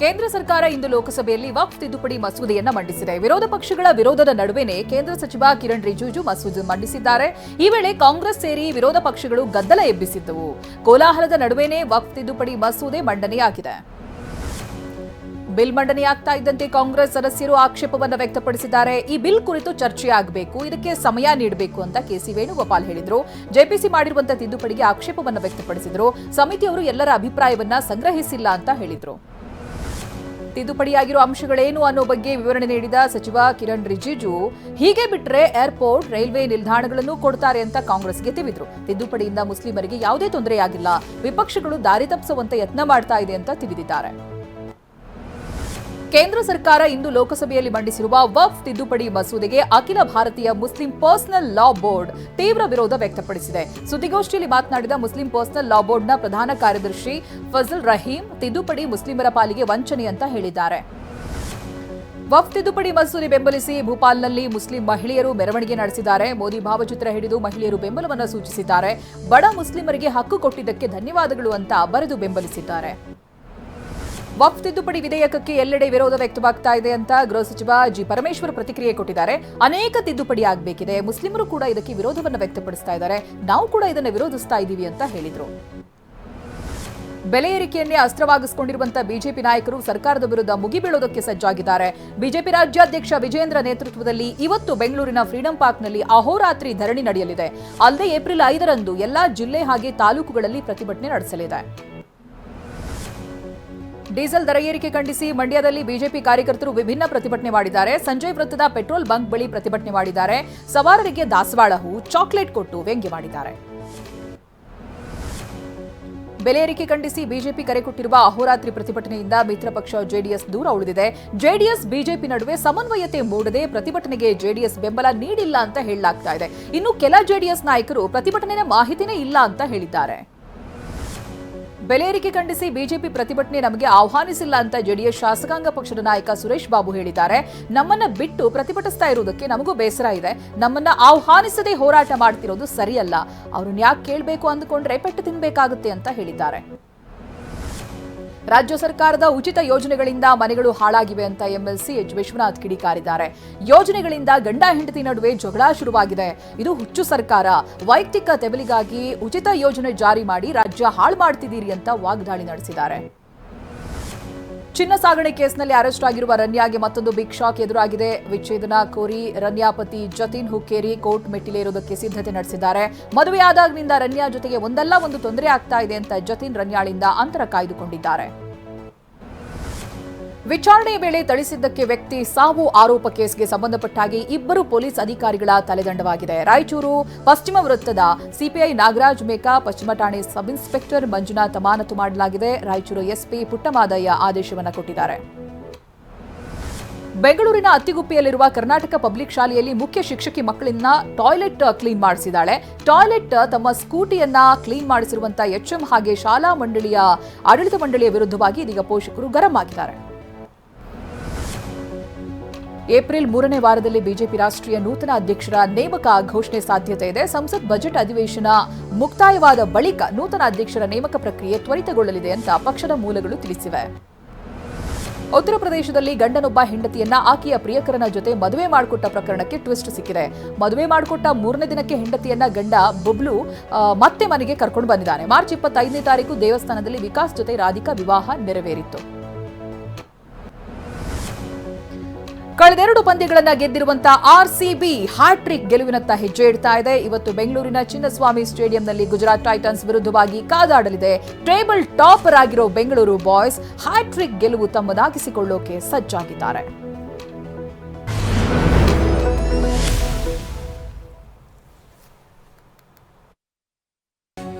ಕೇಂದ್ರ ಸರ್ಕಾರ ಇಂದು ಲೋಕಸಭೆಯಲ್ಲಿ ವಕ್ಫ್ ತಿದ್ದುಪಡಿ ಮಸೂದೆಯನ್ನ ಮಂಡಿಸಿದೆ. ವಿರೋಧ ಪಕ್ಷಗಳ ವಿರೋಧದ ನಡುವೆನೇ ಕೇಂದ್ರ ಸಚಿವ ಕಿರಣ್ ರಿಜಿಜು ಮಸೂದೆ ಮಂಡಿಸಿದ್ದಾರೆ. ಈ ವೇಳೆ ಕಾಂಗ್ರೆಸ್ ಸೇರಿ ವಿರೋಧ ಪಕ್ಷಗಳು ಗದ್ದಲ ಎಬ್ಬಿಸಿದ್ದವು. ಕೋಲಾಹಲದ ನಡುವೆನೇ ವಕ್ಫ್ ತಿದ್ದುಪಡಿ ಮಸೂದೆ ಮಂಡನೆಯಾಗಿದೆ. ಬಿಲ್ ಮಂಡನೆಯಾಗ್ತಾ ಇದ್ದಂತೆ ಕಾಂಗ್ರೆಸ್ ಸದಸ್ಯರು ಆಕ್ಷೇಪವನ್ನು ವ್ಯಕ್ತಪಡಿಸಿದ್ದಾರೆ. ಈ ಬಿಲ್ ಕುರಿತು ಚರ್ಚೆಯಾಗಬೇಕು, ಇದಕ್ಕೆ ಸಮಯ ನೀಡಬೇಕು ಅಂತ ಕೆಸಿ ವೇಣುಗೋಪಾಲ್ ಹೇಳಿದ್ರು. ಜೆಪಿಸಿ ಮಾಡಿರುವಂತಹ ತಿದ್ದುಪಡಿಗೆ ಆಕ್ಷೇಪವನ್ನು ವ್ಯಕ್ತಪಡಿಸಿದ್ರು. ಸಮಿತಿಯವರು ಎಲ್ಲರ ಅಭಿಪ್ರಾಯವನ್ನ ಸಂಗ್ರಹಿಸಿಲ್ಲ ಅಂತ ಹೇಳಿದ್ರು. ತಿದ್ದುಪಡಿಯಾಗಿರೋ ಅಂಶಗಳೇನು ಅನ್ನೋ ಬಗ್ಗೆ ವಿವರಣೆ ನೀಡಿದ ಸಚಿವ ಕಿರಣ್ ರಿಜಿಜು, ಹೀಗೆ ಬಿಟ್ಟರೆ ಏರ್ಪೋರ್ಟ್, ರೈಲ್ವೆ ನಿಲ್ದಾಣಗಳನ್ನು ಕೊಡ್ತಾರೆ ಅಂತ ಕಾಂಗ್ರೆಸ್ಗೆ ತಿವಿದ್ರು. ತಿದ್ದುಪಡಿಯಿಂದ ಮುಸ್ಲಿಮರಿಗೆ ಯಾವುದೇ ತೊಂದರೆಯಾಗಿಲ್ಲ, ವಿಪಕ್ಷಗಳು ದಾರಿ ತಪ್ಪಿಸುವಂತೆ ಯತ್ನ ಮಾಡ್ತಾ ಇದೆ ಅಂತ ತಿವಿದಿದ್ದಾರೆ. ಕೇಂದ್ರ ಸರ್ಕಾರ ಇಂದು ಲೋಕಸಭೆಯಲ್ಲಿ ಮಂಡಿಸಿರುವ ವಕ್ಫ್ ತಿದ್ದುಪಡಿ ಮಸೂದೆಗೆ ಅಖಿಲ ಭಾರತೀಯ ಮುಸ್ಲಿಂ ಪರ್ಸನಲ್ ಲಾ ಬೋರ್ಡ್ ತೀವ್ರ ವಿರೋಧ ವ್ಯಕ್ತಪಡಿಸಿದೆ. ಸುದ್ದಿಗೋಷ್ಠಿಯಲ್ಲಿ ಮಾತನಾಡಿದ ಮುಸ್ಲಿಂ ಪರ್ಸನಲ್ ಲಾ ಬೋರ್ಡ್ನ ಪ್ರಧಾನ ಕಾರ್ಯದರ್ಶಿ ಫಜಲ್ ರಹೀಂ, ತಿದ್ದುಪಡಿ ಮುಸ್ಲಿಮರ ಪಾಲಿಗೆ ವಂಚನೆ ಅಂತ ಹೇಳಿದ್ದಾರೆ. ವಕ್ಫ್ ತಿದ್ದುಪಡಿ ಮಸೂದೆ ಬೆಂಬಲಿಸಿ ಭೂಪಾಲ್ನಲ್ಲಿ ಮುಸ್ಲಿಂ ಮಹಿಳೆಯರು ಮೆರವಣಿಗೆ ನಡೆಸಿದ್ದಾರೆ. ಮೋದಿ ಭಾವಚಿತ್ರ ಹಿಡಿದು ಮಹಿಳೆಯರು ಬೆಂಬಲವನ್ನು ಸೂಚಿಸಿದ್ದಾರೆ. ಬಡ ಮುಸ್ಲಿಮರಿಗೆ ಹಕ್ಕು ಕೊಟ್ಟಿದ್ದಕ್ಕೆ ಧನ್ಯವಾದಗಳು ಅಂತ ಬರೆದು ಬೆಂಬಲಿಸಿದ್ದಾರೆ. ವಕ್ಫ್ ತಿದ್ದುಪಡಿ ವಿಧೇಯಕಕ್ಕೆ ಎಲ್ಲೆಡೆ ವಿರೋಧ ವ್ಯಕ್ತವಾಗ್ತಾ ಇದೆ ಅಂತ ಗೃಹ ಸಚಿವ ಜಿ ಪರಮೇಶ್ವರ್ ಪ್ರತಿಕ್ರಿಯೆ ಕೊಟ್ಟಿದ್ದಾರೆ. ಅನೇಕ ತಿದ್ದುಪಡಿ ಆಗಬೇಕಿದೆ, ಮುಸ್ಲಿಮರು ಕೂಡ ಇದಕ್ಕೆ ವಿರೋಧವನ್ನು ವ್ಯಕ್ತಪಡಿಸ್ತಾ ಇದ್ದಾರೆ, ನಾವು ಕೂಡ ಇದನ್ನು ವಿರೋಧಿಸ್ತಾ ಇದ್ದೀವಿ ಅಂತ ಹೇಳಿದರು. ಬೆಲೆ ಏರಿಕೆಯನ್ನೇ ಅಸ್ತ್ರವಾಗಿಸಿಕೊಂಡಿರುವಂತಹ ಬಿಜೆಪಿ ನಾಯಕರು ಸರ್ಕಾರದ ವಿರುದ್ಧ ಮುಗಿಬೀಳೋದಕ್ಕೆ ಸಜ್ಜಾಗಿದ್ದಾರೆ. ಬಿಜೆಪಿ ರಾಜ್ಯಾಧ್ಯಕ್ಷ ವಿಜೇಂದ್ರ ನೇತೃತ್ವದಲ್ಲಿ ಇವತ್ತು ಬೆಂಗಳೂರಿನ ಫ್ರೀಡಂ ಪಾರ್ಕ್ನಲ್ಲಿ ಅಹೋರಾತ್ರಿ ಧರಣಿ ನಡೆಯಲಿದೆ. ಅಲ್ಲದೆ ಏಪ್ರಿಲ್ 5ರಂದು ಎಲ್ಲಾ ಜಿಲ್ಲೆ ಹಾಗೆ ತಾಲೂಕುಗಳಲ್ಲಿ ಪ್ರತಿಭಟನೆ ನಡೆಸಲಿದೆ. ಡೀಸೆಲ್ ದರ ಏರಿಕೆ ಖಂಡಿಸಿ ಮಂಡ್ಯದಲ್ಲಿ ಬಿಜೆಪಿ ಕಾರ್ಯಕರ್ತರು ವಿಭಿನ್ನ ಪ್ರತಿಭಟನೆ ಮಾಡಿದ್ದಾರೆ. ಸಂಜಯ್ ವೃತ್ತದ ಪೆಟ್ರೋಲ್ ಬಂಕ್ ಬಳಿ ಪ್ರತಿಭಟನೆ ಮಾಡಿದ್ದಾರೆ. ಸವಾರರಿಗೆ ದಾಸವಾಳ ಹೂ, ಚಾಕ್ಲೇಟ್ ಕೊಟ್ಟು ವ್ಯಂಗ್ಯ ಮಾಡಿದ್ದಾರೆ. ಬೆಲೆ ಏರಿಕೆ ಖಂಡಿಸಿ ಬಿಜೆಪಿ ಕರೆ ಕೊಟ್ಟಿರುವ ಅಹೋರಾತ್ರಿ ಪ್ರತಿಭಟನೆಯಿಂದ ಮಿತ್ರ ಪಕ್ಷ ಜೆಡಿಎಸ್ ದೂರ ಉಳಿದಿದೆ. ಜೆಡಿಎಸ್ ಬಿಜೆಪಿ ನಡುವೆ ಸಮನ್ವಯತೆ ಮೂಡದೆ ಪ್ರತಿಭಟನೆಗೆ ಜೆಡಿಎಸ್ ಬೆಂಬಲ ನೀಡಿಲ್ಲ ಅಂತ ಹೇಳಲಾಗ್ತಾ ಇದೆ. ಇನ್ನು ಕೆಲ ಜೆಡಿಎಸ್ ನಾಯಕರು ಪ್ರತಿಭಟನೆಯ ಮಾಹಿತಿನೇ ಇಲ್ಲ ಅಂತ ಹೇಳಿದ್ದಾರೆ. ಬೆಲೆ ಏರಿಕೆ ಖಂಡಿಸಿ ಬಿಜೆಪಿ ಪ್ರತಿಭಟನೆ ನಮಗೆ ಆಹ್ವಾನಿಸಿಲ್ಲ ಅಂತ ಜೆಡಿಎಸ್ ಶಾಸಕಾಂಗ ಪಕ್ಷದ ನಾಯಕ ಸುರೇಶ್ ಬಾಬು ಹೇಳಿದ್ದಾರೆ. ನಮ್ಮನ್ನ ಬಿಟ್ಟು ಪ್ರತಿಭಟಿಸ್ತಾ ಇರುವುದಕ್ಕೆ ನಮಗೂ ಬೇಸರ ಇದೆ. ನಮ್ಮನ್ನ ಆಹ್ವಾನಿಸದೆ ಹೋರಾಟ ಮಾಡ್ತಿರೋದು ಸರಿಯಲ್ಲ. ಅವ್ರನ್ನ ಯಾಕೆ ಕೇಳಬೇಕು ಅಂದುಕೊಂಡ್ರೆ ಪೆಟ್ಟು ತಿನ್ನಬೇಕಾಗುತ್ತೆ ಅಂತ ಹೇಳಿದ್ದಾರೆ. ರಾಜ್ಯ ಸರ್ಕಾರದ ಉಚಿತ ಯೋಜನೆಗಳಿಂದ ಮನೆಗಳು ಹಾಳಾಗಿವೆ ಅಂತ ಎಂಎಲ್ಸಿ ಎಚ್ ವಿಶ್ವನಾಥ್ ಕಿಡಿಕಾರಿದ್ದಾರೆ. ಯೋಜನೆಗಳಿಂದ ಗಂಡ ಹೆಂಡತಿ ನಡುವೆ ಜಗಳ ಶುರುವಾಗಿದೆ. ಇದು ಹುಚ್ಚು ಸರ್ಕಾರ. ವೈಯಕ್ತಿಕ ತೆವಲಿಗಾಗಿ ಉಚಿತ ಯೋಜನೆ ಜಾರಿ ಮಾಡಿ ರಾಜ್ಯ ಹಾಳು ಮಾಡ್ತಿದ್ದೀರಿ ಅಂತ ವಾಗ್ದಾಳಿ ನಡೆಸಿದ್ದಾರೆ. ಚಿನ್ನ ಸಾಗಣೆ ಕೇಸ್ನಲ್ಲಿ ಅರೆಸ್ಟ್ ಆಗಿರುವ ರನ್ಯಾಗೆ ಮತ್ತೊಂದು ಬಿಗ್ ಶಾಕ್ ಎದುರಾಗಿದೆ. ವಿಚ್ಛೇದನ ಕೋರಿ ರನ್ಯಾ ಪತಿ ಜತಿನ್ ಹುಕ್ಕೇರಿ ಕೋರ್ಟ್ ಮೆಟ್ಟಿಲೇರೋದಕ್ಕೆ ಸಿದ್ಧತೆ ನಡೆಸಿದ್ದಾರೆ. ಮದುವೆಯಾದಾಗಿನಿಂದ ರನ್ಯಾ ಜೊತೆಗೆ ಒಂದಲ್ಲ ಒಂದು ತೊಂದರೆ ಆಗ್ತಾ ಇದೆ ಅಂತ ಜತಿನ್ ರನ್ಯಾಳಿಂದ ಅಂತರ ಕಾಯ್ದುಕೊಂಡಿದ್ದಾರೆ. ವಿಚಾರಣೆಯ ವೇಳೆ ಥಳಿಸಿದ್ದಕ್ಕೆ ವ್ಯಕ್ತಿ ಸಾವು ಆರೋಪ ಕೇಸ್ಗೆ ಸಂಬಂಧಪಟ್ಟ ಹಾಗೆ ಇಬ್ಬರು ಪೊಲೀಸ್ ಅಧಿಕಾರಿಗಳ ತಲೆದಂಡವಾಗಿದೆ. ರಾಯಚೂರು ಪಶ್ಚಿಮ ವೃತ್ತದ ಸಿಪಿಐ ನಾಗರಾಜ್ ಮೇಕಾ, ಪಶ್ಚಿಮ ಠಾಣೆ ಸಬ್ ಇನ್ಸ್ಪೆಕ್ಟರ್ ಮಂಜುನಾಥ್ ಅಮಾನತು ಮಾಡಲಾಗಿದೆ. ರಾಯಚೂರು ಎಸ್ಪಿ ಪುಟ್ಟಮಾದಯ್ಯ ಆದೇಶವನ್ನು ಕೊಟ್ಟಿದ್ದಾರೆ. ಬೆಂಗಳೂರಿನ ಅತ್ತಿಗುಪ್ಪೆಯಲ್ಲಿರುವ ಕರ್ನಾಟಕ ಪಬ್ಲಿಕ್ ಶಾಲೆಯಲ್ಲಿ ಮುಖ್ಯ ಶಿಕ್ಷಕಿ ಮಕ್ಕಳನ್ನ ಟಾಯ್ಲೆಟ್ ಕ್ಲೀನ್ ಮಾಡಿಸಿದ್ದಾಳೆ. ಟಾಯ್ಲೆಟ್ ತಮ್ಮ ಸ್ಕೂಟಿಯನ್ನ ಕ್ಲೀನ್ ಮಾಡಿಸಿರುವಂತಹ ಎಚ್ಎಂ ಹಾಗೆ ಶಾಲಾ ಮಂಡಳಿಯ ಆಡಳಿತ ಮಂಡಳಿಯ ವಿರುದ್ಧವಾಗಿ ಇದೀಗ ಪೋಷಕರು ಗರಂ ಆಗಿದ್ದಾರೆ. ಏಪ್ರಿಲ್ 3ನೇ ವಾರದಲ್ಲಿ ಬಿಜೆಪಿ ರಾಷ್ಟ್ರೀಯ ನೂತನ ಅಧ್ಯಕ್ಷರ ನೇಮಕ ಘೋಷಣೆ ಸಾಧ್ಯತೆ ಇದೆ. ಸಂಸತ್ ಬಜೆಟ್ ಅಧಿವೇಶನ ಮುಕ್ತಾಯವಾದ ಬಳಿಕ ನೂತನ ಅಧ್ಯಕ್ಷರ ನೇಮಕ ಪ್ರಕ್ರಿಯೆ ತ್ವರಿತಗೊಳ್ಳಲಿದೆ ಅಂತ ಪಕ್ಷದ ಮೂಲಗಳು ತಿಳಿಸಿವೆ. ಉತ್ತರ ಪ್ರದೇಶದಲ್ಲಿ ಗಂಡನೊಬ್ಬ ಹೆಂಡತಿಯನ್ನ ಆಕೆಯ ಪ್ರಿಯಕರನ ಜೊತೆ ಮದುವೆ ಮಾಡಿಕೊಟ್ಟ ಪ್ರಕರಣಕ್ಕೆ ಟ್ವಿಸ್ಟ್ ಸಿಕ್ಕಿದೆ. ಮದುವೆ ಮಾಡಿಕೊಟ್ಟ 3ನೇ ದಿನಕ್ಕೆ ಹೆಂಡತಿಯನ್ನ ಗಂಡ ಬುಬ್ಲು ಮತ್ತೆ ಮನೆಗೆ ಕರ್ಕೊಂಡು ಬಂದಿದ್ದಾನೆ. ಮಾರ್ಚ್ 25ನೇ ತಾರೀಕು ದೇವಸ್ಥಾನದಲ್ಲಿ ವಿಕಾಸ್ ಜೊತೆ ರಾಧಿಕಾ ವಿವಾಹ ನೆರವೇರಿತ್ತು. ಕಳೆದೆರಡು ಪಂದ್ಯಗಳನ್ನ ಗೆದ್ದಿರುವಂತಹ ಆರ್ಸಿಬಿ ಹ್ಯಾಟ್ರಿಕ್ ಗೆಲುವಿನತ್ತ ಹೆಜ್ಜೆ ಇಡ್ತಾ ಇದೆ. ಇವತ್ತು ಬೆಂಗಳೂರಿನ ಚಿನ್ನಸ್ವಾಮಿ ಸ್ಟೇಡಿಯಂನಲ್ಲಿ ಗುಜರಾತ್ ಟೈಟನ್ಸ್ ವಿರುದ್ಧವಾಗಿ ಕಾದಾಡಲಿದೆ. ಟೇಬಲ್ ಟಾಪರ್ ಆಗಿರೋ ಬೆಂಗಳೂರು ಬಾಯ್ಸ್ ಹ್ಯಾಟ್ರಿಕ್ ಗೆಲುವು ತಮ್ಮದಾಗಿಸಿಕೊಳ್ಳೋಕೆ ಸಜ್ಜಾಗಿದ್ದಾರೆ.